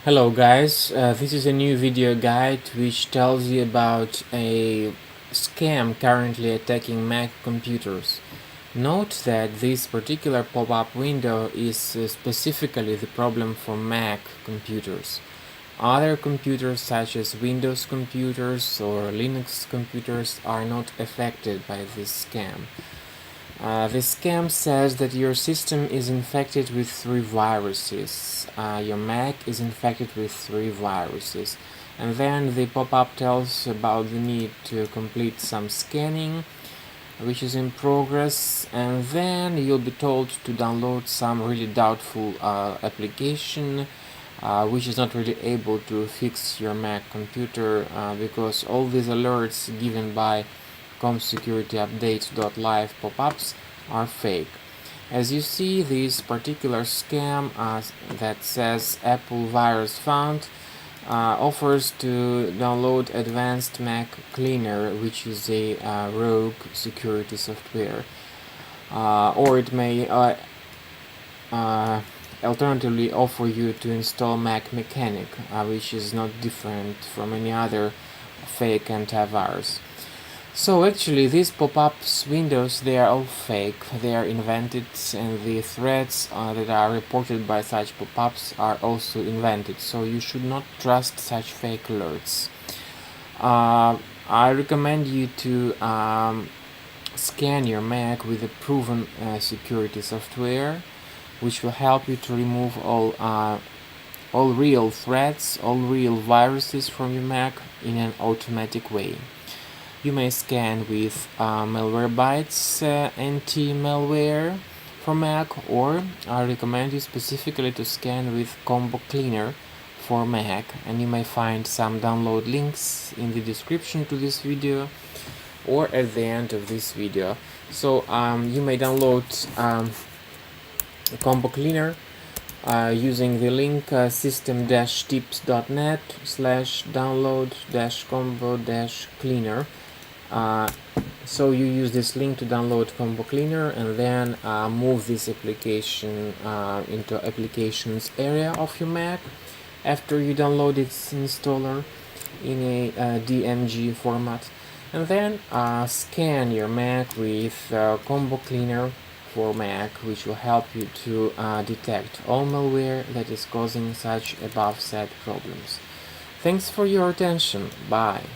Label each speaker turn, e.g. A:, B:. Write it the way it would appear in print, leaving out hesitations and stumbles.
A: Hello guys, this is a new video guide which tells you about a scam currently attacking Mac computers. Note that this particular pop-up window is specifically the problem for Mac computers. Other computers such as Windows computers or Linux computers are not affected by this scam. The scam says that your system is infected with 3 viruses. Your Mac is infected with 3 viruses. And then the pop-up tells about the need to complete some scanning, which is in progress, and then you'll be told to download some really doubtful application which is not really able to fix your Mac computer because all these alerts given by security-update.live pop-ups are fake. As you see, this particular scam that says Apple virus found offers to download advanced Mac cleaner, which is a rogue security software, or it may alternatively offer you to install Mac Mechanic, which is not different from any other fake antivirus. So actually these pop-ups windows, they are all fake, they are invented, and the threats that are reported by such pop-ups are also invented, so you should not trust such fake alerts. I recommend you to scan your Mac with a proven security software, which will help you to remove all real threats, all real viruses from your Mac in an automatic way. You may scan with Malwarebytes anti-malware for Mac, or I recommend you specifically to scan with Combo Cleaner for Mac, and you may find some download links in the description to this video or at the end of this video. So you may download Combo Cleaner using the link system-tips.net/download-combo-cleaner. So you use this link to download Combo Cleaner, and then move this application into applications area of your Mac after you download its installer in a DMG format, and then scan your Mac with Combo Cleaner for Mac, which will help you to detect all malware that is causing such above said problems. Thanks for your attention. Bye.